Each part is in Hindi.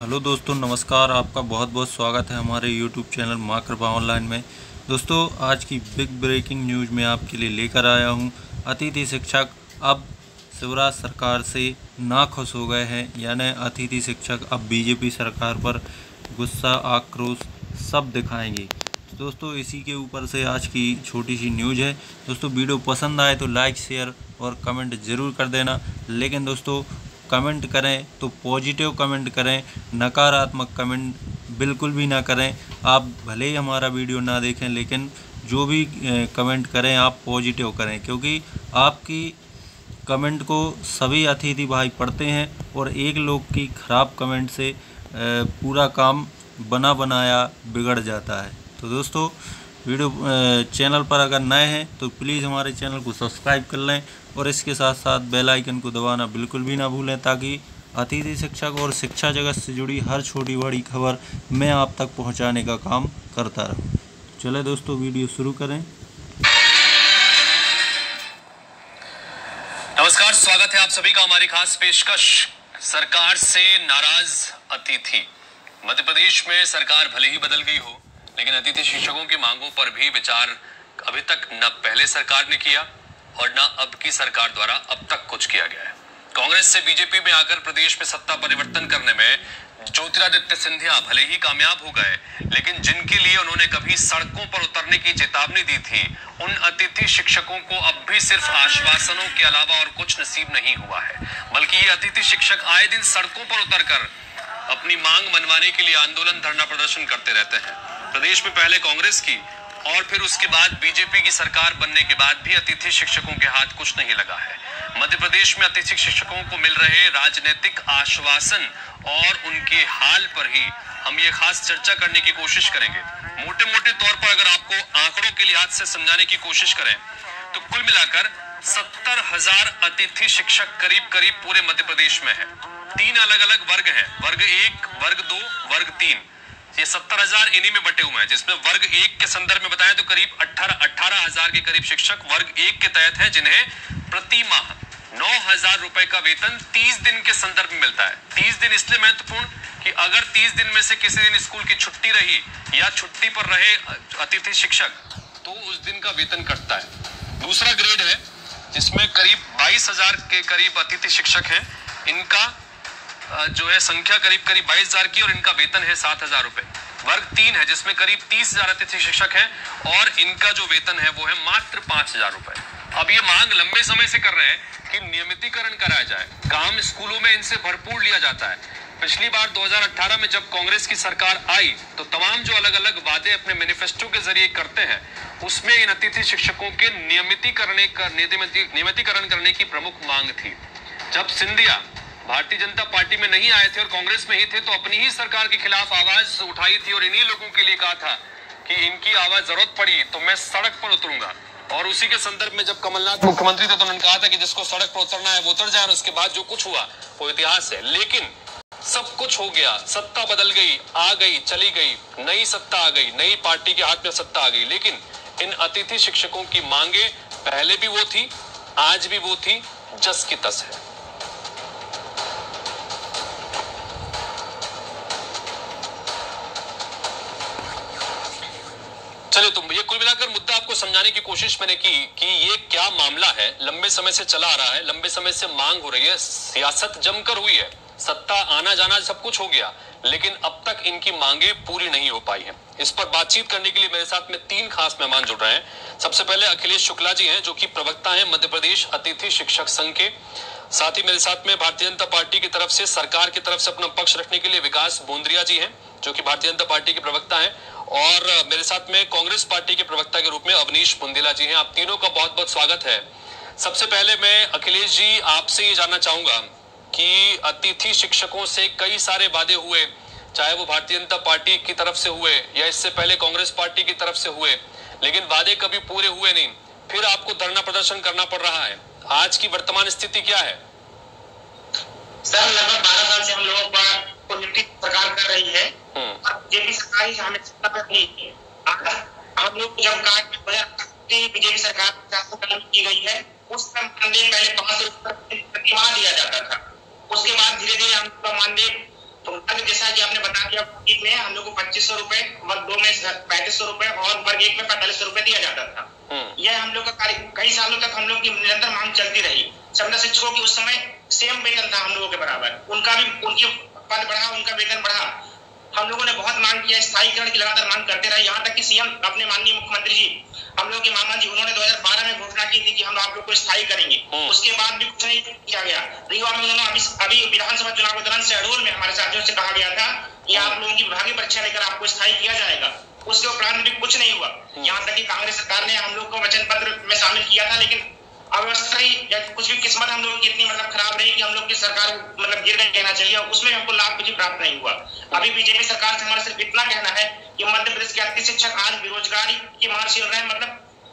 हेलो दोस्तों, नमस्कार। आपका बहुत बहुत स्वागत है हमारे यूट्यूब चैनल माँ कृपा ऑनलाइन में। दोस्तों, आज की बिग ब्रेकिंग न्यूज़ में आपके लिए लेकर आया हूँ। अतिथि शिक्षक अब शिवराज सरकार से नाखुश हो गए हैं, यानी अतिथि शिक्षक अब बीजेपी सरकार पर गुस्सा, आक्रोश सब दिखाएंगे। दोस्तों, इसी के ऊपर से आज की छोटी सी न्यूज़ है। दोस्तों, वीडियो पसंद आए तो लाइक, शेयर और कमेंट ज़रूर कर देना। लेकिन दोस्तों, कमेंट करें तो पॉजिटिव कमेंट करें, नकारात्मक कमेंट बिल्कुल भी ना करें। आप भले ही हमारा वीडियो ना देखें, लेकिन जो भी कमेंट करें आप पॉजिटिव करें, क्योंकि आपकी कमेंट को सभी अतिथि भाई पढ़ते हैं और एक लोग की ख़राब कमेंट से पूरा काम बना बनाया बिगड़ जाता है। तो दोस्तों, वीडियो चैनल पर अगर नए हैं तो प्लीज़ हमारे चैनल को सब्सक्राइब कर लें और इसके साथ साथ बेल आइकन को दबाना बिल्कुल भी ना भूलें, ताकि अतिथि शिक्षक और शिक्षा जगत से जुड़ी हर छोटी बड़ी खबर मैं आप तक पहुंचाने का काम करता रहूं। चले दोस्तों, वीडियो शुरू करें। नमस्कार, स्वागत है आप सभी का हमारी खास पेशकश सरकार से नाराज अतिथि। मध्य प्रदेश में सरकार भले ही बदल गई हो, लेकिन अतिथि शिक्षकों की मांगों पर भी विचार अभी तक न पहले सरकार ने किया और न अब की सरकार द्वारा अब तक कुछ किया गया है। कांग्रेस से बीजेपी में आकर प्रदेश में सत्ता परिवर्तन करने में ज्योतिरादित्य सिंधिया भले ही कामयाब हो गए, लेकिन जिनके लिए उन्होंने कभी सड़कों पर उतरने की चेतावनी दी थी, उन अतिथि शिक्षकों को अब भी सिर्फ आश्वासनों के अलावा और कुछ नसीब नहीं हुआ है। बल्कि ये अतिथि शिक्षक आए दिन सड़कों पर उतरकर अपनी मांग मनवाने के लिए आंदोलन, धरना प्रदर्शन करते रहते हैं। प्रदेश में पहले कांग्रेस की और फिर उसके बाद बीजेपी की सरकार बनने के बाद भी अतिथि शिक्षकों के हाथ कुछ नहीं लगा है। मध्य प्रदेश में अतिथि शिक्षकों को मिल रहे राजनीतिक आश्वासन और उनके हाल पर ही हम ये खास चर्चा करने की कोशिश करेंगे। मोटे मोटे तौर पर अगर आपको आंकड़ों के लिहाज से समझाने की कोशिश करें तो कुल मिलाकर 70,000 अतिथि शिक्षक करीब पूरे मध्य प्रदेश में है। 3 अलग अलग वर्ग हैं, वर्ग 1, वर्ग 2, वर्ग 3। ये 70,000 इन्हीं में बटे हुए हैं, जिसमें वर्ग 1 के संदर्भ में बताएं तो करीब 18,000 के करीब शिक्षक वर्ग 1 के तहत हैं, जिन्हें प्रति माह 9,000 रुपए का वेतन 30 दिन के संदर्भ में मिलता है। 30 दिन इसलिए महत्वपूर्ण कि अगर 30 दिन में से किसी दिन स्कूल की छुट्टी रही या छुट्टी पर रहे अतिथि शिक्षक, तो उस दिन का वेतन कटता है। दूसरा ग्रेड है जिसमें करीब 22,000 के करीब अतिथि शिक्षक हैं। इनका जो है संख्या करीब 22,000 की और इनका वेतन है 7,000 रुपए। वर्ग 3 है जिसमें करीब 30,000 अतिथि शिक्षक हैं और इनका जो वेतन है वो है मात्र 5,000 रुपए। अब ये मांग लंबे समय से कर रहे हैं कि नियमितीकरण कराया जाए। काम स्कूलों में इनसे भरपूर लिया जाता है। पिछली बार 2018 में जब कांग्रेस की सरकार आई तो तमाम जो अलग अलग वादे अपने मैनिफेस्टो के जरिए करते हैं, उसमें इन अतिथि शिक्षकों के नियमितीकरण करने की प्रमुख मांग थी। जब सिंधिया भारतीय जनता पार्टी में नहीं आए थे और कांग्रेस में ही थे, तो अपनी ही सरकार के खिलाफ आवाज उठाई थी और इन्हीं लोगों के लिए कहा था कि इनकी आवाज जरूरत पड़ी तो मैं सड़क पर उतरूंगा। और उसी के संदर्भ में जब कमलनाथ मुख्यमंत्री थे तो उन्होंने कहा था कि जिसको सड़क पर उतरना है वो उतर जाए, और उसके बाद जो कुछ हुआ वो इतिहास है। लेकिन सब कुछ हो गया, सत्ता बदल गई, आ गई, चली गई, नई सत्ता आ गई, नई पार्टी के हाथ में सत्ता आ गई, लेकिन इन अतिथि शिक्षकों की मांगे पहले भी वो थी, आज भी वो थी, जस की तस है। चलिए, तो ये कुल मिलाकर मुद्दा आपको समझाने की कोशिश मैंने की कि ये क्या मामला है। लंबे समय से चला आ रहा है, लंबे समय से मांग हो रही है, सियासत जमकर हुई है, सत्ता आना जाना सब कुछ हो गया, लेकिन अब तक इनकी मांगे पूरी नहीं हो पाई हैं। इस पर बातचीत करने के लिए मेरे साथ में 3 खास मेहमान जुड़ रहे हैं। सबसे पहले अखिलेश शुक्ला जी हैं, जो कि प्रवक्ता हैं मध्य प्रदेश अतिथि शिक्षक संघ के। साथ ही मेरे साथ में भारतीय जनता पार्टी की तरफ से, सरकार की तरफ से अपना पक्ष रखने के लिए विकास बोंद्रिया जी हैं, जो कि भारतीय जनता पार्टी के प्रवक्ता हैं। और मेरे साथ में कांग्रेस पार्टी के प्रवक्ता के रूप में अवनीश बुंदेला जी हैं। आप तीनों का बहुत बहुत स्वागत है। सबसे पहले मैं अखिलेश जी आपसे ये जानना चाहूंगा कि अतिथि शिक्षकों से कई सारे वादे हुए, चाहे वो भारतीय जनता पार्टी की तरफ से हुए या इससे पहले कांग्रेस पार्टी की तरफ से हुए, लेकिन वादे कभी पूरे हुए नहीं, फिर आपको धरना प्रदर्शन करना पड़ रहा है। आज की वर्तमान स्थिति क्या है? सर, लगभग 12 साल से हम लोगों पर सरकार कर रही है और बीजेपी सरकार ही हमें सत्ता पर नहीं है। हम लोग जब बीजेपी सरकार की गई है, उस समय मानदेय पहले 500 रुपये प्रतिमाह दिया जाता था। उसके बाद धीरे धीरे हम लोग मानदेय तो जैसा कि आपने बता दिया, में हम लोग को 2500 रुपए, वर्ग 2 में 3500 रुपए और वर्ग 1 में 4500 रुपए दिया जाता था। यह हम लोग का कार्य कई सालों तक हम लोग की निरंतर मांग चलती रही। संविदा शिक्षकों की उस समय सेम वेतन था हम लोगों के बराबर, उनका भी उनकी पद बढ़ा, उनका वेतन बढ़ा। हम लोगों ने बहुत मांग किया, स्थायीकरण की लगातार मांग करते रहे, यहाँ तक कि सीएम अपने माननीय मुख्यमंत्री जी, हम लोग के मामा जी, उन्होंने 2012 में घोषणा की थी कि हम आप लोग को स्थायी करेंगे। उसके बाद भी कुछ नहीं किया गया। रीवा में उन्होंने अभी विधानसभा चुनाव के दौरान शहडोल में हमारे साथियों से कहा गया था कि आप लोगों की विभागीय परीक्षा लेकर आपको स्थायी किया जाएगा। उसके उपरांत भी कुछ नहीं हुआ। यहाँ तक कि कांग्रेस सरकार ने हम लोग को वचन पत्र में शामिल किया था, लेकिन अव्यवस्था ही या कुछ भी किस्मत हम लोगों की इतनी खराब रही कि हम लोग की सरकार गिर गई कहना चाहिए, उसमें हमको लाभ कुछ प्राप्त नहीं हुआ। अभी बीजेपी सरकार से हमारा सिर्फ इतना कहना है कि मध्य प्रदेश के 38 शिक्षक आज बेरोजगारी की मार झेल रहे हैं,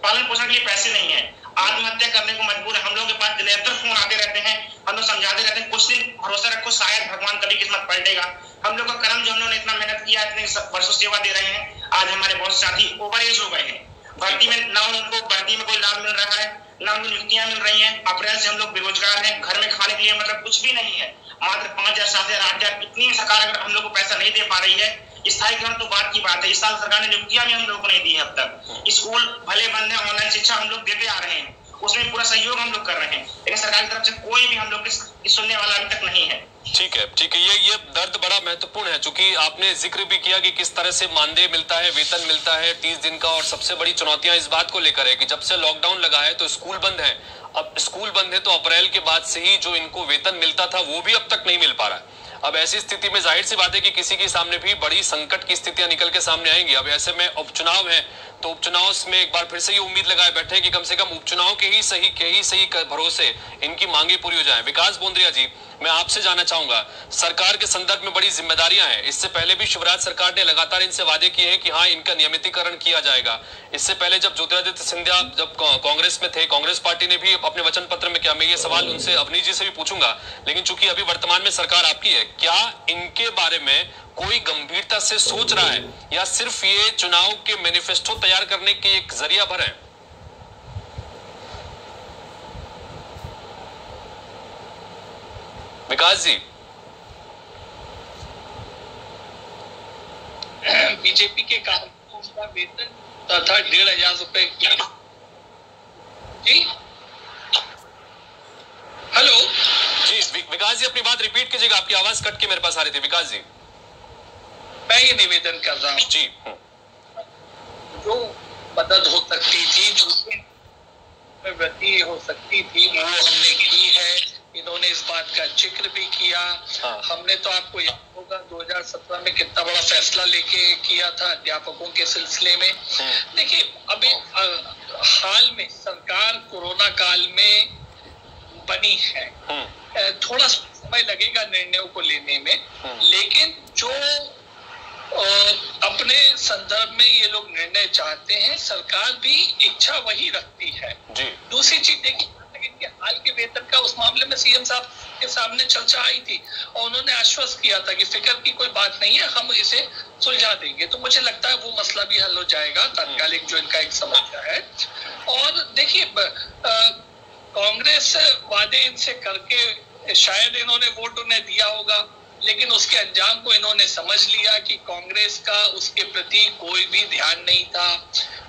पालन पोषण के लिए पैसे नहीं है, आत्महत्या करने को मजबूर है। हम लोग के पास निरंतर फोन आते रहते हैं, हम लोग समझाते रहते हैं, कुछ दिन भरोसा रखो, शायद भगवान कभी किस्मत पलटेगा। हम लोग का कर्म जो हम लोग ने इतना मेहनत किया, इतने वर्षों सेवा दे रहे हैं, आज हमारे बहुत साथी ओवर एज हो गए हैं। भर्ती में ना उनको भर्ती में कोई लाभ मिल रहा है, ना उनको नियुक्तियां मिल रही हैं। अप्रैल से हम लोग बेरोजगार हैं, घर में खाने के लिए कुछ भी नहीं है। मात्र 5000, 7000, 8000 इतनी सरकार अगर हम लोग को पैसा नहीं दे पा रही है, स्थायीकरण तो बात की बात है। इस साल सरकार ने नियुक्तियां भी हम लोग को नहीं दी है अब तक। स्कूल भले बंद है, ऑनलाइन शिक्षा हम लोग देते आ रहे हैं, उसमें पूरा सहयोग हम लोग कर रहे हैं, लेकिन सरकार की तरफ से कोई भी हम लोग की सुनने वाला अभी तक नहीं है। ठीक है, ठीक है। ये दर्द बड़ा महत्वपूर्ण है, क्योंकि आपने जिक्र भी किया कि किस तरह से मानदेय मिलता है, वेतन मिलता है 30 दिन का, और सबसे बड़ी चुनौतियां इस बात को लेकर है कि जब से लॉकडाउन लगा है तो स्कूल बंद है। अब स्कूल बंद है तो अप्रैल के बाद से ही जो इनको वेतन मिलता था वो भी अब तक नहीं मिल पा रहा है। अब ऐसी स्थिति में जाहिर सी बात है कि किसी के सामने भी बड़ी संकट की स्थितियां निकल के सामने आएंगी। अब ऐसे में उपचुनाव है तो उपचुनाव में एक बार फिर से ये उम्मीद लगाए बैठे हैं कि कम से कम उपचुनाव के ही सही भरोसे इनकी मांगे पूरी हो जाएं। विकास बोंद्रिया जी, मैं आपसे जानना चाहूंगा, सरकार के संदर्भ में बड़ी जिम्मेदारियां हैं। इससे पहले भी शिवराज सरकार ने लगातार इनसे वादे किए हैं कि हाँ, इनका नियमितीकरण किया जाएगा। इससे पहले जब ज्योतिरादित्य सिंधिया जब कांग्रेस में थे, कांग्रेस पार्टी ने भी अपने वचन पत्र में किया। मैं ये सवाल उनसे अवनीश जी से भी पूछूंगा, लेकिन चूंकि अभी वर्तमान में सरकार आपकी है, क्या इनके बारे में कोई गंभीरता से सोच रहा है या सिर्फ ये चुनाव के मैनिफेस्टो तैयार करने के एक जरिया भर है? विकास जी, बीजेपी के कार्यकर्ताओं का वेतन था 1500 रुपए। जी हेलो जी विकास जी, अपनी बात रिपीट कीजिएगा, आपकी आवाज कट के मेरे पास आ रही थी। विकास जी, मैं ये निवेदन कर रहा हूँ जी, जो मदद हो सकती थी, जो वृद्धि हो सकती थी, वो हमने की है। इन्होंने इस बात का जिक्र भी किया। हाँ। हमने तो आपको याद होगा 2017 में कितना बड़ा फैसला लेके किया था अध्यापकों के सिलसिले में। देखिए, अभी हाल में सरकार कोरोना काल में बनी है, थोड़ा समय लगेगा निर्णयों को लेने में, लेकिन जो अपने संदर्भ में ये लोग निर्णय चाहते हैं, सरकार भी इच्छा वही रखती है। दूसरी चीज देखिए, इनके हाल के वेतन का उस मामले में सीएम साहब के सामने चर्चा आई थी और उन्होंने आश्वस्त किया था कि फिक्र की कोई बात नहीं है, हम इसे सुलझा देंगे। तो मुझे लगता है वो मसला भी हल हो जाएगा, तात्कालिक जो इनका एक समस्या है। और देखिए, कांग्रेस वादे इनसे करके शायद इन्होंने वोट उन्हें दिया होगा, लेकिन उसके अंजाम को इन्होंने समझ लिया कि कांग्रेस का उसके प्रति कोई भी ध्यान नहीं था।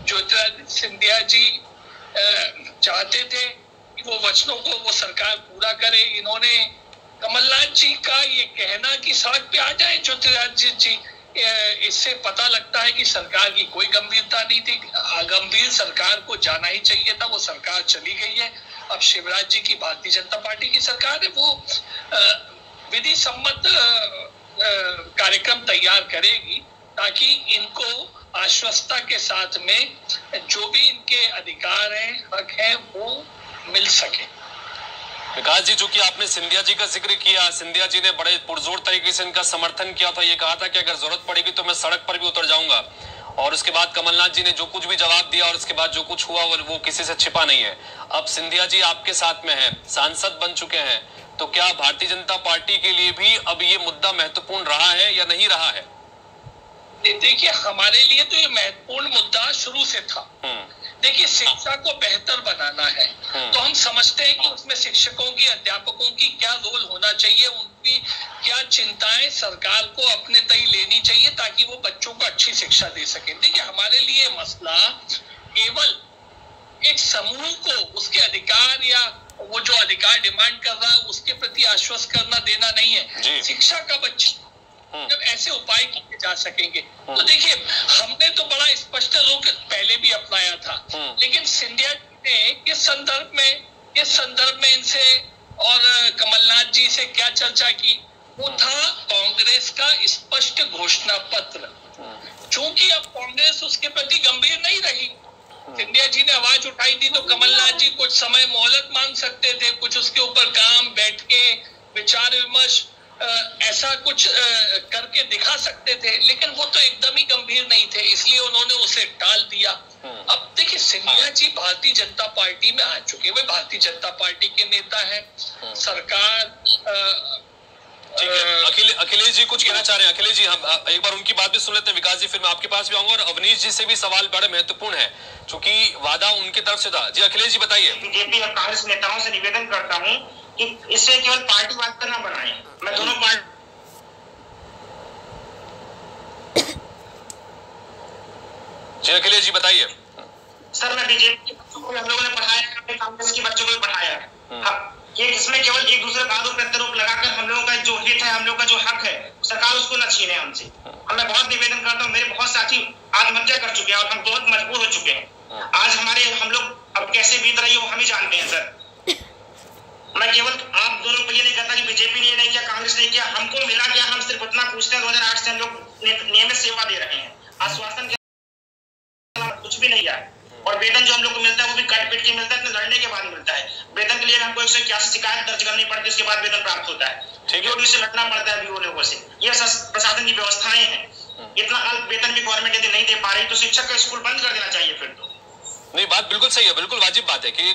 ज्योतिरादित्य सिंधिया जी चाहते थे कि वो वचनों को वो सरकार पूरा करे। इन्होंने कमलनाथ जी का ये कहना कि सड़क पे आ जाए ज्योतिरादित्य जी, इससे पता लगता है कि सरकार की कोई गंभीरता नहीं थी। गंभीर सरकार को जाना ही चाहिए था, वो सरकार चली गई है। अब शिवराज जी की भारतीय जनता पार्टी की सरकार है, वो विधि सम्मत कार्यक्रम तैयार करेगी ताकि इनको आश्वस्ता के साथ में जो भी इनके अधिकार हैं, हक हैं, वो मिल सके। विकास जी, चूंकि आपने सिंधिया जी का जिक्र किया, सिंधिया जी ने बड़े पुरजोर तरीके से इनका समर्थन किया था। ये कहा था कि अगर जरूरत पड़ेगी तो मैं सड़क पर भी उतर जाऊंगा। और उसके बाद कमलनाथ जी ने जो कुछ भी जवाब दिया और उसके बाद जो कुछ हुआ वो किसी से छिपा नहीं है। अब सिंधिया जी आपके साथ में हैं, सांसद बन चुके हैं, तो क्या भारतीय जनता पार्टी के लिए भी अब ये मुद्दा महत्वपूर्ण रहा है या नहीं रहा है? देखिए, हमारे लिए तो ये महत्वपूर्ण मुद्दा शुरू से था। देखिए, शिक्षा को बेहतर बनाना है तो हम समझते हैं कि उसमें शिक्षकों की, अध्यापकों की क्या रोल होना चाहिए, भी क्या चिंताएं सरकार को अपने तय लेनी चाहिए ताकि वो बच्चों को अच्छी शिक्षा दे सके। देखिए, हमारे लिए मसला केवल एक समूह को उसके अधिकार या वो जो अधिकार डिमांड कर रहा है उसके प्रति आश्वस्त करना देना नहीं है। शिक्षा का बच्चा जब ऐसे उपाय किए जा सकेंगे तो देखिए, हमने तो बड़ा स्पष्ट रुख पहले भी अपनाया था, लेकिन सिंधिया जी ने इस संदर्भ में इनसे और कमलनाथ जी से क्या चर्चा की, वो था कांग्रेस का स्पष्ट घोषणा पत्र। चूंकि अब कांग्रेस उसके प्रति गंभीर नहीं रही, सिंधिया जी ने आवाज उठाई थी तो कमलनाथ जी कुछ समय मोहलत मांग सकते थे, कुछ उसके ऊपर काम बैठ के विचार विमर्श ऐसा कुछ करके दिखा सकते थे, लेकिन वो तो एकदम ही गंभीर नहीं थे, इसलिए उन्होंने उसे टाल दिया। अब देखिए, सिंधिया जी भारतीय जनता पार्टी में आ चुके, वे भारतीय जनता पार्टी के नेता हैं। सरकार अखिलेश जी कुछ कहना चाह रहे हैं। अखिलेश जी, हम एक बार उनकी बात भी सुन लेते हैं। विकास जी, फिर मैं आपके पास भी आऊंगा और अवनीश जी से भी सवाल बड़ा महत्वपूर्ण है क्योंकि वादा उनकी तरफ से था। जी अखिलेश जी बताइए। बीजेपी और कांग्रेस नेताओं से निवेदन करता हूं कि इससे केवल पार्टीवाद न बनाएं। मैं दोनों पार्टी जी अखिलेश जी बताइए। सर, मैं बीजेपी के बच्चों को हम लोगों ने पढ़ाया, कांग्रेस के बच्चों को भी पढ़ाया। ये इसमें केवल एक दूसरे का आरोप प्रत्यारोप लगाकर हम लोगों का जो हित है, हम लोग का जो हक है, सरकार उसको न छीने हमसे। मैं बहुत निवेदन करता हूँ, मेरे बहुत साथी आत्महत्या कर चुके हैं और हम बहुत मजबूर हो चुके हैं। आज हम लोग अब कैसे बीत रही है वो हम ही जानते हैं। सर, मैं केवल आप दोनों को ये नहीं कहता कि बीजेपी ने नहीं किया, कांग्रेस ने किया, हमको मिला क्या, हम सिर्फ उतना पूछते हैं। 2008 से हम लोग नियमित सेवा दे रहे हैं, आश्वासन कुछ भी नहीं है, और वेतन जो हम लोग को मिलता है वो भी कट पिट के मिलता है, लड़ने के बाद मिलता है। वेतन के लिए हमको 181 शिकायत दर्ज करनी पड़ती है, उसके बाद वेतन प्राप्त होता है। बीओडी से लड़ना पड़ता है, बीओ लोगों से। ये प्रशासन की व्यवस्थाएं हैं। इतना अल्प वेतन भी गवर्नमेंट यदि नहीं दे पा रही तो शिक्षक का स्कूल बंद कर देना चाहिए। फिर तो नहीं, बात बिल्कुल सही है, बिल्कुल वाजिब बात है कि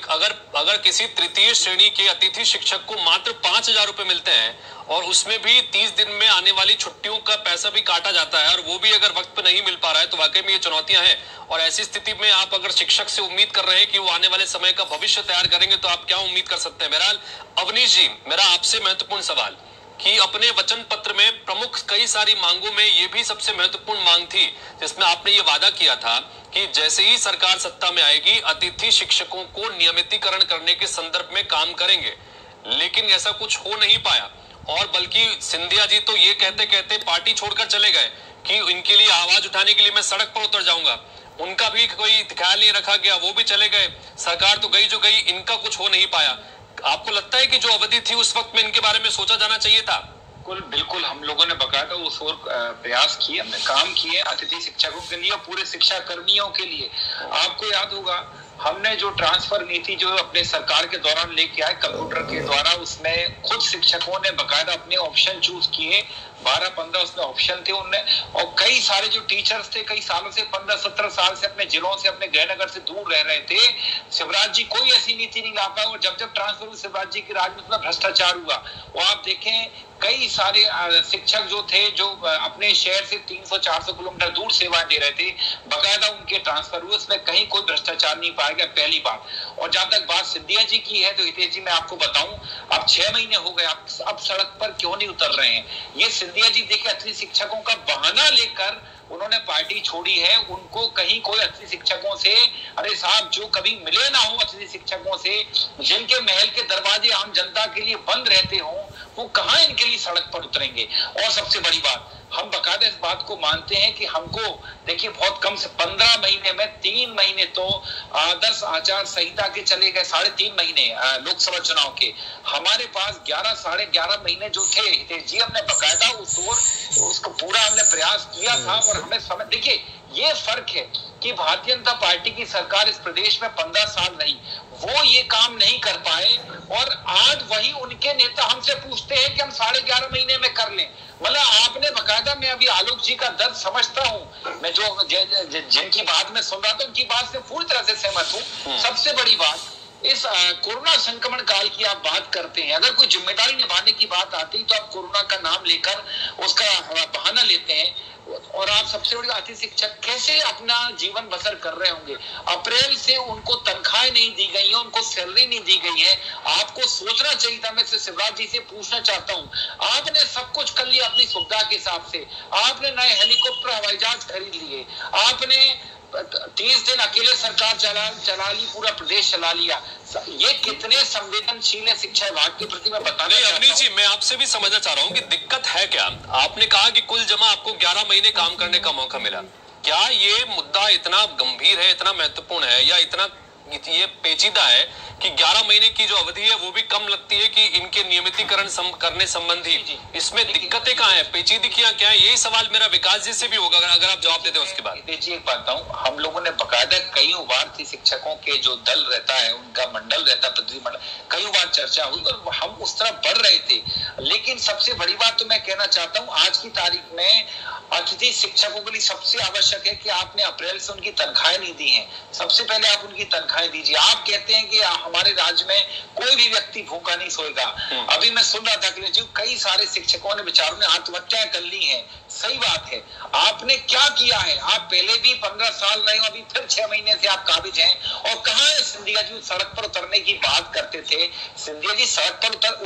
अगर किसी तृतीय श्रेणी के अतिथि शिक्षक को मात्र 5,000 रुपए मिलते हैं और उसमें भी 30 दिन में आने वाली छुट्टियों का पैसा भी काटा जाता है और वो भी अगर वक्त पे नहीं मिल पा रहा है तो वाकई में ये चुनौतियां हैं। और ऐसी स्थिति में आप अगर शिक्षक से उम्मीद कर रहे हैं कि वो आने वाले समय का भविष्य तैयार करेंगे तो आप क्या उम्मीद कर सकते हैं। बहरहाल अवनीश जी, मेरा आपसे महत्वपूर्ण सवाल कि अपने वचन पत्र में प्रमुख कई सारी मांगों में ये भी सबसे महत्वपूर्ण मांग थी जिसमें आपने ये वादा किया था कि जैसे ही सरकार सत्ता में आएगी अतिथि शिक्षकों को नियमितीकरण करने के संदर्भ में काम करेंगे, लेकिन ऐसा कुछ हो नहीं पाया। और बल्कि सिंधिया जी तो ये कहते कहते पार्टी छोड़कर चले गए कि इनके लिए आवाज उठाने के लिए मैं सड़क पर उतर जाऊंगा। उनका भी कोई ख्याल नहीं रखा गया, वो भी चले गए। सरकार तो गई जो गई, इनका कुछ हो नहीं पाया। आपको लगता है कि जो अवधि थी उस वक्त में इनके बारे में सोचा जाना चाहिए था? बिल्कुल हम लोगों ने बकायदा उस ओर प्रयास किए, हमने काम किए अतिथि शिक्षकों के लिए, पूरे शिक्षा कर्मियों के लिए। आपको याद होगा हमने जो ट्रांसफर नीति जो अपने सरकार के दौरान लेके आए कंप्यूटर के द्वारा, उसमें खुद शिक्षकों ने बकायदा अपने ऑप्शन चूज किए, 12-15 उसमें ऑप्शन थे उनने। और कई सारे जो टीचर्स थे कई सालों से 15-17 साल से अपने जिलों से अपने गृहनगर से दूर रह रहे थे। शिवराज जी कोई ऐसी नीति नहीं ला पाए और जब जब ट्रांसफर हुआ शिवराज जी के राज में भ्रष्टाचार हुआ। वो आप देखें कई सारे शिक्षक जो थे जो अपने शहर से 300-400 किलोमीटर दूर सेवा दे रहे थे, बकायदा उनके ट्रांसफर हुए, उसमें कहीं कोई भ्रष्टाचार नहीं पाया गया, पहली बात। और जहां तक बात सिंधिया जी की है तो हितेश जी मैं आपको बताऊं, अब 6 महीने हो गए, अब सड़क पर क्यों नहीं उतर रहे हैं? ये सिंधिया जी देखिए अतिथि शिक्षकों का बहाना लेकर उन्होंने पार्टी छोड़ी है। उनको कहीं कोई अतिथि शिक्षकों से, अरे साहब जो कभी मिले ना हो अतिथि शिक्षकों से, जिनके महल के दरवाजे आम जनता के लिए बंद रहते हो, वो कहां इनके लिए सड़क पर उतरेंगे? और सबसे बड़ी बात, हम बकायदा इस बात को मानते हैं कि हमको देखिए बहुत कम से 15 महीने में 3 महीने तो आदर्श आचार संहिता के चले गए, 3.5 महीने लोकसभा चुनाव के, हमारे पास 11-11.5 महीने जो थे हितेश जी, हमने बकायदा उसको पूरा हमने प्रयास किया था। और हमें समझ देखिए ये फर्क है कि भारतीय जनता पार्टी की सरकार इस प्रदेश में 15 साल रही, वो ये काम नहीं कर पाए और आज वही उनके नेता हमसे पूछते हैं कि हम 11.5 महीने में कर लें। मतलब आपने बकायदा, मैं अभी आलोक जी का दर्द समझता हूं, मैं जो जिनकी बात में सुन रहा था उनकी बात से पूरी तरह से सहमत हूं। सबसे बड़ी बात, इस कोरोना संक्रमण काल की आप बात करते हैं, अगर कोई जिम्मेदारी निभाने की बात आती तो आप कोरोना का नाम लेकर उसका बहाना लेते हैं। और आप सबसे बड़ी अतिथि शिक्षक कैसे अपना जीवन बसर कर रहे होंगे। अप्रैल से उनको तनख्वाहें नहीं दी गई है, उनको सैलरी नहीं दी गई है। आपको सोचना चाहिए था। मैं शिवराज जी से पूछना चाहता हूँ, आपने सब कुछ कर लिया अपनी सुविधा के हिसाब से, आपने नए हेलीकॉप्टर हवाई जहाज खरीद लिए, आपने 30 दिन अकेले सरकार चला ली, पूरा प्रदेश चला लिया। ये कितने संवेदनशील है शिक्षा विभाग के प्रति, मैं बताना चाहता हूं। अवनीश जी, मैं आपसे भी समझना चाह रहा हूँ कि दिक्कत है क्या। आपने कहा कि कुल जमा आपको 11 महीने काम करने का मौका मिला। क्या ये मुद्दा इतना गंभीर है, इतना महत्वपूर्ण है, या इतना ये पेचीदा है कि 11 महीने की जो अवधि है वो भी कम लगती है कि इनके नियमितीकरण करने संबंधी इसमें दिक्कतें कहाँ हैं, पेचीदगियां क्या है? यही सवाल मेरा विकास जी से भी होगा, अगर आप जवाब देते हैं उसके बाद। देखिए, एक बात बताऊं, हम लोगों ने बकायदा कई बार थी शिक्षकों के जो दल रहता है, उनका मंडल रहता है, प्रतिनिधिमंडल, कई बार चर्चा हुई और हम उस तरफ बढ़ रहे थे। लेकिन सबसे बड़ी बात तो मैं कहना चाहता हूँ, आज की तारीख में अतिथि शिक्षकों के लिए सबसे आवश्यक है कि आपने अप्रैल से उनकी तनख्वाहें नहीं दी है। सबसे पहले आप उनकी तनख्वाहें दीजिए। आप कहते हैं कि हमारे राज्य में कोई भी व्यक्ति भूखा नहीं सोएगा। अभी मैं सुन रहा था कि कई सारे शिक्षकों ने, बेचारों ने आत्महत्याएं कर ली हैं। सही बात है। आपने क्या किया है? आप पहले भी 15 साल रहे हो, अभी फिर 6 महीने से आप काबिज हैं। और कहाँ है सिंधिया जी सड़क पर उतरने की बात करते थे? सिंधिया जी सड़क पर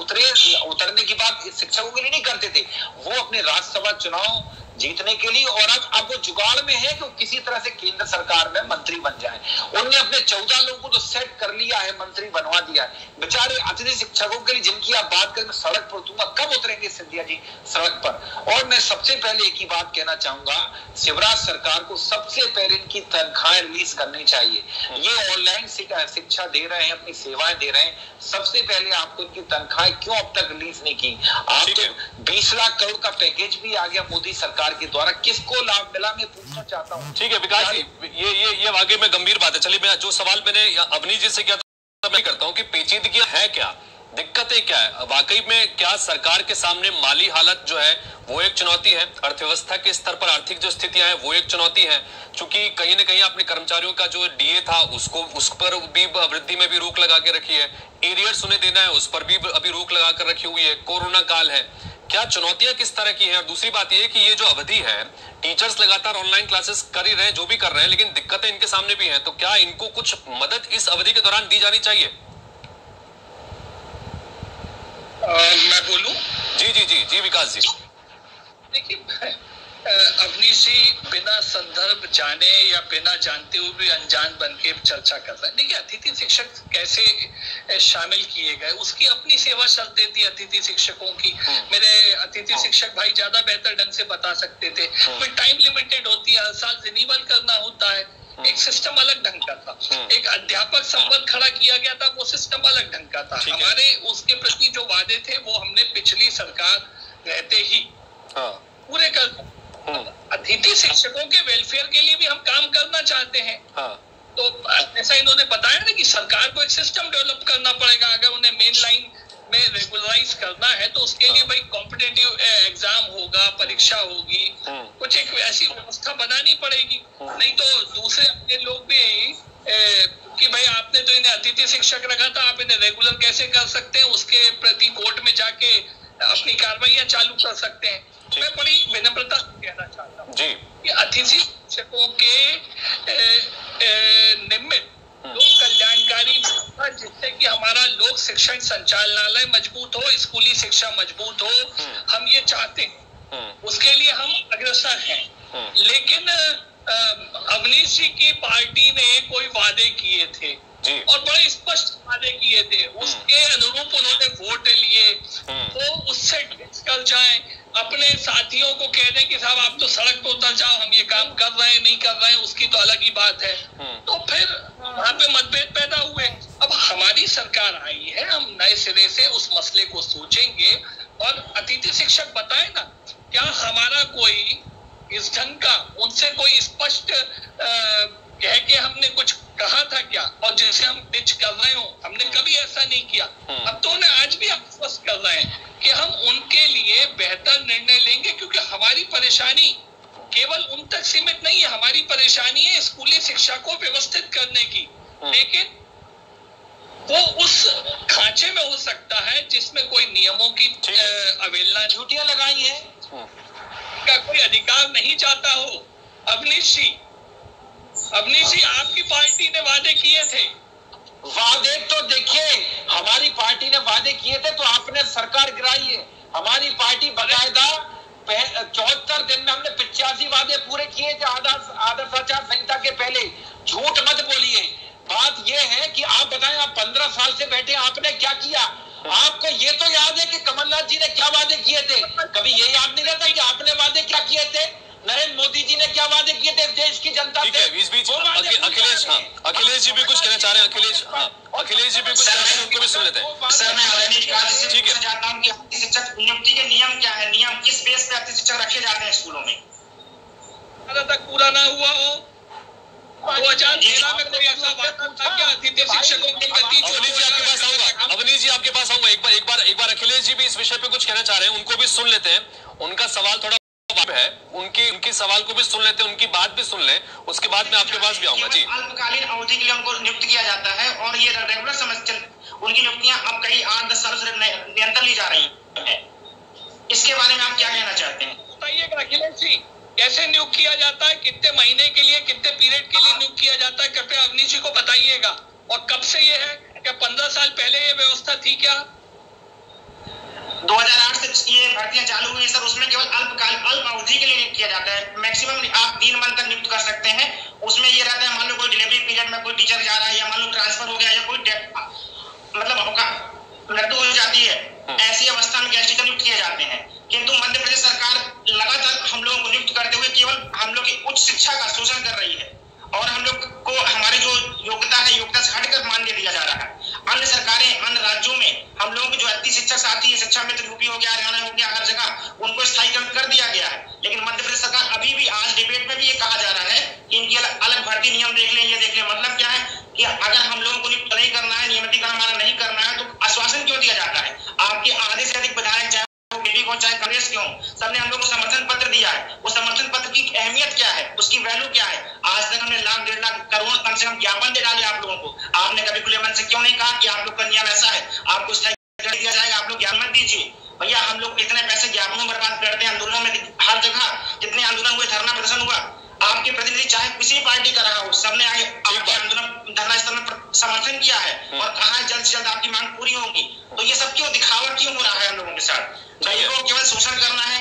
उतरने की बात शिक्षकों के लिए नहीं करते थे, वो अपने राज्यसभा चुनाव जीतने के लिए, और अब वो जुगाड़ में है कि किसी तरह से केंद्र सरकार में मंत्री बन जाए। उन्होंने अपने 14 लोगों को तो सेट कर लिया है, मंत्री बनवा दिया है। बेचारे अतिथि शिक्षकों के लिए जिनकी आप बात करें, मैं सड़क पर उतरूंगा, कब उतरेंगे सिंधिया जी सड़क पर? और मैं सबसे पहले एक ही बात कहना चाहूंगा, शिवराज सरकार को सबसे पहले इनकी तनख्वाहें रिलीज करनी चाहिए। ये ऑनलाइन शिक्षा दे रहे हैं, अपनी सेवाएं दे रहे हैं, सबसे पहले आपको इनकी तनख्वाहें क्यों अब तक रिलीज नहीं की? आप तो 20 लाख करोड़ का पैकेज भी आ गया मोदी सरकार के द्वारा, किसको लाभ मिला, मैं पूछना चाहता हूं। ठीक है विकास जी, ये वाकई में गंभीर बात है। चलिए, मैं जो सवाल मैंने अवनीश जी से किया था मैं करता हूं कि पेचीदगियां है क्या, दिक्कतें क्या है वाकई में? क्या सरकार के सामने माली हालत जो है वो एक चुनौती है, अर्थव्यवस्था के स्तर पर आर्थिक जो स्थितियां हैं वो एक चुनौती है, क्योंकि कहीं ना कहीं अपने कर्मचारियों का जो डीए था उस पर भी वृद्धि में भी रोक लगा के रखी है, एरियर्स उन्हें देना है उस पर भी अभी रोक लगा कर रखी हुई है, कोरोना काल है। क्या चुनौतियां किस तरह की हैं? और दूसरी बात यह कि ये जो अवधि है, टीचर्स लगातार ऑनलाइन क्लासेस कर ही रहे हैं, जो भी कर रहे हैं, लेकिन दिक्कतें इनके सामने भी हैं, तो क्या इनको कुछ मदद इस अवधि के दौरान दी जानी चाहिए? मैं बोलूं? जी विकास जी। देखिए अवनीश जी बिना संदर्भ जाने या बिना जानते हुए भी अनजान बन के चर्चा कर रहे हैं। देखिए, अतिथि शिक्षक कैसे शामिल किए गए, उसकी अपनी सेवा चलती थी अतिथि शिक्षकों की। मेरे अतिथि शिक्षक भाई ज्यादा बेहतर ढंग से बता सकते थे। कोई टाइम लिमिटेड होती है, हर साल रिन्यूअल करना होता है, एक सिस्टम अलग ढंग का था। एक अध्यापक संवर्ग खड़ा किया गया था, वो सिस्टम अलग ढंग का था। हमारे उसके प्रति जो वादे थे वो हमने पिछली सरकार रहते ही पूरे कर। अतिथि शिक्षकों के वेलफेयर के लिए भी हम काम करना चाहते हैं। तो ऐसा इन्होंने बताया ना कि सरकार को एक सिस्टम डेवलप करना पड़ेगा। अगर उन्हें मेन लाइन में रेगुलराइज करना है तो उसके लिए भाई कॉम्पिटिटिव एग्जाम होगा, परीक्षा होगी, कुछ एक ऐसी व्यवस्था बनानी पड़ेगी। नहीं तो दूसरे अपने लोग भी कि भाई आपने तो इन्हें अतिथि शिक्षक रखा था, आप इन्हें रेगुलर कैसे कर सकते हैं, उसके प्रति कोर्ट में जाके अपनी कार्रवाइयां चालू कर सकते हैं। मैं बड़ी विनम्रता से कहना चाहता हूँ कि अतिथि शिक्षकों के निमित्त लोक कल्याणकारी जिससे कि हमारा लोक शिक्षण संचालनालय मजबूत हो, स्कूली शिक्षा मजबूत हो, हम ये चाहते हैं, उसके लिए हम अग्रसर हैं। लेकिन अवनीश जी की पार्टी ने कोई वादे किए थे और बड़े स्पष्ट वादे किए थे, उसके अनुरूप उन्होंने वोट लिए। तो उससे कर जाएं, अपने साथियों को कह दें कि साहब आप तो सड़क पर उतर जाओ, हम ये काम कर रहे हैं नहीं कर रहे हैं, उसकी तो अलग ही बात है। तो फिर वहां पे मतभेद पैदा हुए। अब हमारी सरकार आई है, हम नए सिरे से उस मसले को सोचेंगे। और अतिथि शिक्षक बताए ना, क्या हमारा कोई इस ढंग का उनसे कोई स्पष्ट कह के हमने कुछ कहा था क्या, और जिसे हम पिच कर रहे हो, हमने कभी ऐसा नहीं किया। अब तो उन्हें आज भी आश्वस्त कर रहे हैं कि हम उनके लिए बेहतर निर्णय लेंगे, क्योंकि हमारी परेशानी केवल उन तक सीमित नहीं है। हमारी परेशानी है स्कूली शिक्षा को व्यवस्थित करने की, लेकिन वो उस खांचे में हो सकता है जिसमें कोई नियमों की अवहेलना, ड्यूटियां लगाई है। का कोई अधिकार नहीं चाहता हो। अवनीश जी आपकी पार्टी ने वादे किए थे। वादे तो देखिए, हमारी पार्टी ने वादे किए थे तो आपने सरकार गिराई है। हमारी पार्टी बकायदा 74 दिन में हमने 85 वादे पूरे किए थे आदर्श आचार संहिता के पहले। झूठ मत बोलिए। बात यह है कि आप बताएं, आप 15 साल से बैठे, आपने क्या किया? आपको ये तो याद है कि कमलनाथ जी ने क्या वादे किए थे? कभी ये याद नहीं रहता कि आपने वादे क्या किए थे? नरेंद्र मोदी जी ने क्या वादे किए थे देश की जनता से? इस बीच अखिलेश जी भी कुछ कहना चाह रहे हैं। अखिलेश जी भी कुछ कहना चाह रहे हैं, उनको भी सुन लेते हैं। सर, मैं आदरणीय काजी से पूछना चाहता हूं कि अतिथि शिक्षक नियुक्ति के नियम क्या है? नियम किस बेस पे अतिथि शिक्षक रखे जाते हैं स्कूलों में? तक पूरा ना हुआ हो 2013 में कोई ऐसा वादा था क्या अतिथि शिक्षकों के प्रति? अवनीश जी आपके पास आऊंगा। एक बार अखिलेश जी भी इस विषय पे कुछ कहना चाह रहे हैं, उनको भी सुन लेते हैं। उनका सवाल थोड़ा है, उनकी सवाल को भी सुन लेते हैं, उनकी बात भी सुन ले, उसके बाद मैं आपके पास भी आऊंगा। जी, अल्पकालीन अवधि के लिए उनको नियुक्त किया जाता है और ये रेगुलर समस्या, उनकी नियुक्तियां अब कई 8-10 सालों से निरंतर ली जा रही है। इसके बारे में आप क्या कहना चाहते हैं? बताइएगा अखिलेश जी, कैसे नियुक्त किया जाता है, कितने महीने के लिए, कितने पीरियड के लिए नियुक्त किया जाता है? कृपया अवनीश जी को बताइएगा। और कब से ये है? क्या 15 साल पहले ये व्यवस्था थी क्या? 2008 से ये भर्तियां चालू हुई सर। उसमें केवल अल्प अवधि के लिए नियुक्त किया जाता है। मैक्सिमम आप 3 मंथ तक नियुक्त कर सकते हैं। उसमें ये रहता है, मान लो कोई डिलीवरी पीरियड में कोई टीचर जा रहा है, या मान लो ट्रांसफर हो गया, या कोई मृत्यु हो जाती है, ऐसी अवस्था में गेस्ट टीचर नियुक्त किए जाते हैं। किंतु मध्य प्रदेश सरकार लगातार हम लोगों को नियुक्त करते हुए केवल हम लोग की उच्च शिक्षा का शोषण कर रही है और हम लोग को हमारी जो योग्यता है, योग्यता से हटकर मान्य दिया जा रहा है। अन्य सरकारें, अन्य राज्यों में हम लोगों के जो अतिथि शिक्षक साथी है, शिक्षा मित्र यूपी हो गया, हरियाणा हो गया, हर जगह उनको स्थायीकरण कर दिया गया है। लेकिन मध्य प्रदेश सरकार अभी भी, आज डिबेट में भी ये कहा जा रहा है कि इनकी अलग भर्ती नियम देख लें, ये देख लें। मतलब क्या है कि अगर हम लोगों को नियुक्त नहीं करना है, नियमितीकरण हमारा नहीं करना है, तो आश्वासन क्यों दिया जाता है? आपके आधे से अधिक विधायक, चाहे बीजेपी हो चाहे कांग्रेस के हो, सबने हम लोग को समर्थन पत्र दिया है। वो समर्थन पत्र की अहमियत क्या है, उसकी वैल्यू क्या है? आज तक हमने लाख, 1.5 लाख, करोड़ कम से कम ज्ञापन दे डाले आप लोगों को। आपने कभी खुले मन से क्यों नहीं कहा कि आप लोग का नियम ऐसा है, आपको स्थायी दिया जाएगा, आप लोग ज्ञापन मत दीजिए? भैया, हम लोग इतने पैसे ज्ञापनों बर्बाद करते हैं, आंदोलनों में, हर जगह जितने आंदोलन हुए, धरना प्रदर्शन हुआ, आपके प्रतिनिधि चाहे किसी पार्टी का रहा हो, सबने आगे आपके आंदोलन, धरना स्थल में समर्थन किया है और कहा है जल्द से जल्द आपकी मांग पूरी होगी। तो ये सब क्यों, दिखावा क्यों हो रहा है हम लोगों के साथ? केवल शोषण करना है।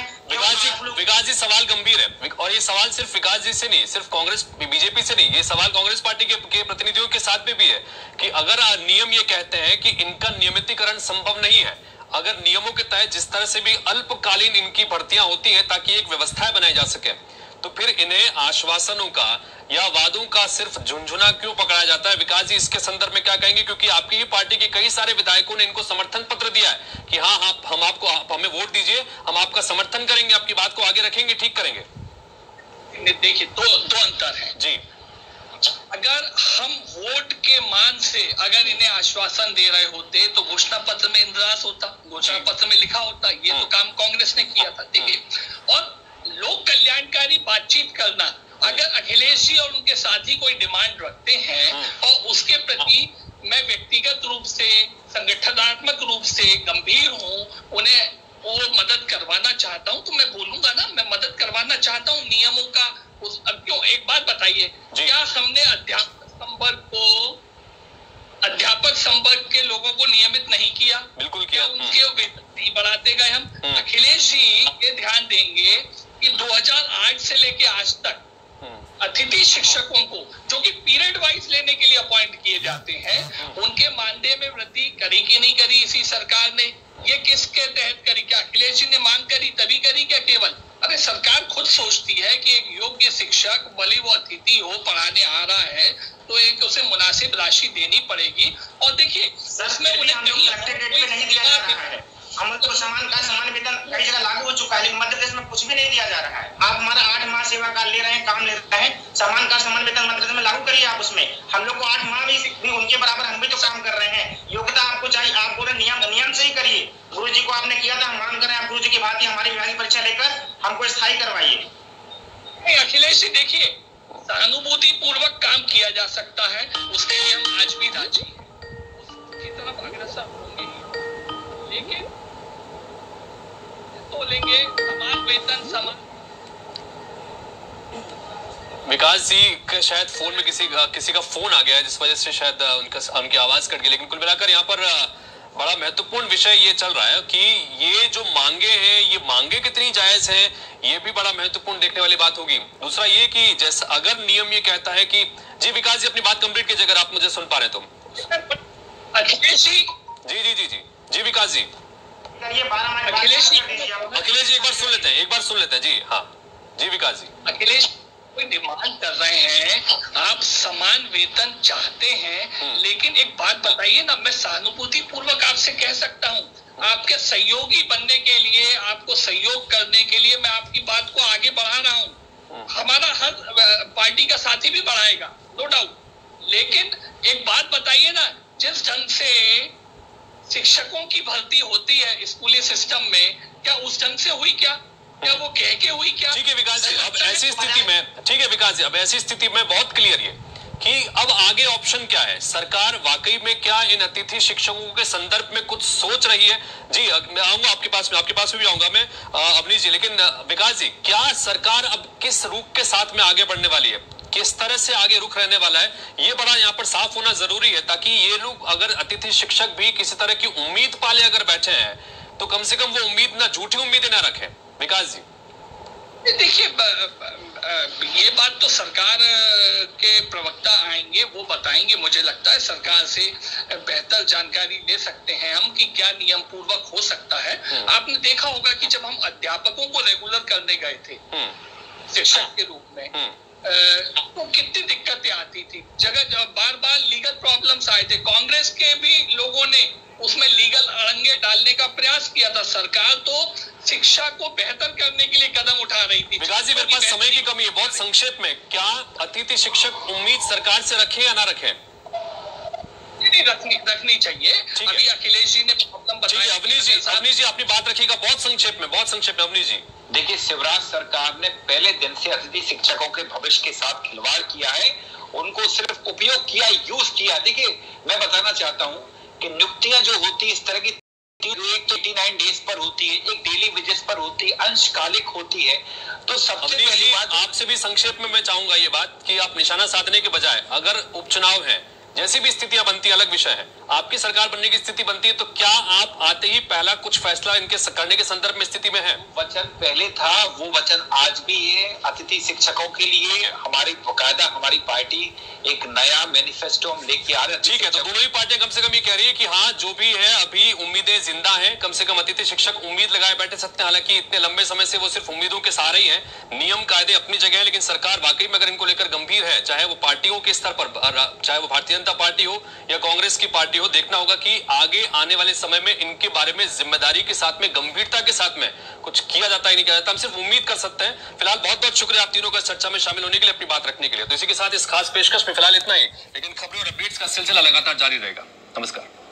विकास जी, सवाल गंभीर है और ये सवाल सिर्फ विकास जी से नहीं, सिर्फ कांग्रेस बीजेपी से नहीं, ये सवाल कांग्रेस पार्टी के प्रतिनिधियों के साथ में भी है कि अगर नियम ये कहते हैं कि इनका नियमितीकरण संभव नहीं है, अगर नियमों के तहत जिस तरह से भी अल्पकालीन इनकी भर्तियां होती हैं ताकि एक व्यवस्था बनाई जा सके, तो फिर इन्हें आश्वासनों का या वादों का सिर्फ झुनझुना क्यों पकड़ा जाता है? विकास जी, इसके संदर्भ में क्या कहेंगे? क्योंकि आपकी ही पार्टी के कई सारे विधायकों ने इनको समर्थन पत्र दिया है कि हाँ, हम आपको, आप हमें वोट दीजिए, हम आपका समर्थन करेंगे, आपकी बात को आगे रखेंगे, ठीक करेंगे। देखिए, दो अंतर है जी। अगर हम वोट के मान से अगर इन्हें आश्वासन दे रहे होते तो घोषणा पत्र में इंद्रास होता, घोषणा पत्र में लिखा होता। ये तो काम कांग्रेस ने किया था, देखिए। और लोक कल्याणकारी बातचीत करना, अगर अखिलेश जी और उनके साथी कोई डिमांड रखते हैं और उसके प्रति मैं व्यक्तिगत रूप से, संगठनात्मक रूप से गंभीर हूं, उन्हें वो मदद करवाना चाहता हूं, तो मैं बोलूंगा ना, मैं मदद करवाना चाहता हूं नियमों का। अब क्यों, एक बात बताइए, क्या हमने अध्यापक संपर्क के लोगों को नियमित नहीं किया? बिल्कुल किया। उनके वेतन बढ़ाते गए हम। अखिलेश जी ये ध्यान देंगे कि 2008 से लेके आज तक अतिथि शिक्षकों को, जो कि पीरियड वाइज लेने के लिए अपॉइंट किए जाते हैं, उनके मानदेय में वृद्धि करी कि नहीं करी इसी सरकार ने? ये किसके तहत करी? क्या अखिलेश जी ने मांग करी तभी करी क्या केवल? अरे सरकार खुद सोचती है कि एक योग्य शिक्षक, भले वो अतिथि हो, पढ़ाने आ रहा है, तो एक उसे मुनासिब राशि देनी पड़ेगी। और देखिए, उसमें उन्हें नहीं दिया जा रहा है। हम लोग तो समान वेतन कई जगह लागू हो चुका है, लेकिन मध्य प्रदेश में कुछ भी नहीं दिया जा रहा है। आप हमारा 8 माह सेवा काल ले रहे हैं, काम ले रहे हैं, समान वेतन मध्य प्रदेश में लागू करिए आप उसमें। हम लोग को 8 माह भी उनके बराबर हम भी तो काम कर रहे हैं। योग्यता आपको चाहिए, आप बोले नियम से ही करिए। गुरु जी को आपने किया था, हम मांग कर रहे हैं, आप गुरु जी की भांति हमारी विभागीय परीक्षा लेकर हमको स्थायी करवाइए। अखिलेश जी, देखिए, सहानुभूति पूर्वक काम किया जा सकता है, उसके लिए हम आज भी राजी हैं, उसकी तरफ अग्रसर होंगे, लेकिन तो लेंगे समान वेतन, समान विकास जी का शायद फोन में किसी का फोन आ गया है, जिस वजह से शायद उनकी आवाज कट गई, लेकिन कुल मिलाकर यहाँ पर बड़ा महत्वपूर्ण विषय ये चल रहा है कि ये जो मांगे हैं, ये मांगे कितनी जायज हैं, ये भी बड़ा महत्वपूर्ण देखने वाली बात होगी। दूसरा ये कि जैसा अगर नियम ये कहता है कि जी विकास जी अपनी बात कंप्लीट कीजिए अगर आप मुझे सुन पा रहे तो। अखिलेश जी जी विकास जी, अखिलेश जी एक बार सुन लेते हैं जी। हाँ जी विकास जी। अखिलेश कोई डिमांड कर रहे हैं, आप समान वेतन चाहते हैं, लेकिन एक बात बताइए ना, मैं सहानुभूति पूर्वक आपसे कह सकता हूँ, आपके सहयोगी बनने के लिए, आपको सहयोग करने के लिए मैं आपकी बात को आगे बढ़ा रहा हूँ। हमारा हर पार्टी का साथी भी बढ़ाएगा, नो डाउट, लेकिन एक बात बताइए ना, जिस ढंग से शिक्षकों की भर्ती होती है स्कूली सिस्टम में, क्या उस ढंग से हुई क्या वो कह के हुई क्या? ठीक है विकास जी, अब ऐसी स्थिति में, ठीक है विकास जी, अब ऐसी स्थिति में बहुत क्लियर ये कि अब आगे ऑप्शन क्या है, सरकार वाकई में क्या इन अतिथि शिक्षकों के संदर्भ में कुछ सोच रही है? जी मैं आऊंगा आपके पास में भी आऊंगा मैं अवनीश जी, लेकिन विकास जी, क्या सरकार अब किस रुख के साथ में आगे बढ़ने वाली है, किस तरह से आगे रुख रहने वाला है, ये बड़ा यहाँ पर साफ होना जरूरी है, ताकि ये लोग अगर अतिथि शिक्षक भी किसी तरह की उम्मीद पाले अगर बैठे हैं तो कम से कम वो उम्मीद ना, झूठी उम्मीदें ना रखें। विकास जी देखिए, ये बात तो सरकार के प्रवक्ता आएंगे, वो बताएंगे। मुझे लगता है सरकार से बेहतर जानकारी ले सकते हैं हम कि क्या नियम पूर्वक हो सकता है। आपने देखा होगा कि जब हम अध्यापकों को रेगुलर करने गए थे शिक्षक के रूप में, तो कितनी दिक्कतें आती थी, जगह बार बार लीगल प्रॉब्लम्स आए थे, कांग्रेस के भी लोगों ने उसमें लीगल अड़ंगे डालने का प्रयास किया था। सरकार तो शिक्षा को बेहतर करने के लिए कदम उठा रही थी। विकास जी, मेरे पास समय की कमी है, बहुत संक्षेप में, क्या अतिथि शिक्षक उम्मीद सरकार से रखें या ना रखें? नहीं, रखनी चाहिए। अभी अखिलेश जी ने प्रॉब्लम बताया। अवनीश जी अपनी बात रखिएगा बहुत संक्षेप में अवनीश जी। देखिए, शिवराज सरकार ने पहले दिन से अतिथि शिक्षकों के भविष्य के साथ खिलवाड़ किया है, उनको सिर्फ उपयोग किया, यूज किया। देखिए, मैं बताना चाहता हूँ कि नियुक्तियां जो होती है इस तरह की 89 डेज पर होती है, एक डेली वेजेस पर होती है, अंशकालिक होती है। तो सबसे पहली बात, आपसे भी संक्षेप में मैं चाहूंगा ये बात कि आप निशाना साधने के बजाय, अगर उपचुनाव है, जैसी भी स्थितियां बनती है, अलग विषय है, आपकी सरकार बनने की स्थिति बनती है, तो क्या आप आते ही पहला कुछ फैसला इनके करने के संदर्भ में स्थिति में है? वचन पहले था, वो वचन आज भी है। अतिथि शिक्षकों के लिए हमारी पार्टी एक नया मैनिफेस्टो हम लेके आ रहे हैं। ठीक है, तो दोनों ही पार्टियां कम से कम ये कह रही है कि हाँ, जो भी है अभी उम्मीदें जिंदा हैं, कम से कम अतिथि शिक्षक उम्मीद लगाए बैठे सकते हैं। हालांकि इतने लंबे समय से वो सिर्फ उम्मीदों के सहारे ही हैं, नियम कायदे अपनी जगह है, लेकिन सरकार वाकई में अगर इनको लेकर गंभीर है, चाहे वो पार्टियों के स्तर पर, चाहे वो भारतीय जनता पार्टी हो या कांग्रेस की पार्टी हो, देखना होगा कि आगे आने वाले समय में इनके बारे में जिम्मेदारी के साथ में, गंभीरता के साथ में कुछ किया जाता है नहीं किया जाता, हम सिर्फ उम्मीद कर सकते हैं। फिलहाल बहुत बहुत शुक्रिया आप तीनों का चर्चा में शामिल होने के लिए, अपनी बात रखने के लिए। तो इसी के साथ इस खास पेशकश में फिलहाल इतना ही, लेकिन खबरों और अपडेट्स का सिलसिला लगातार जारी रहेगा। नमस्कार।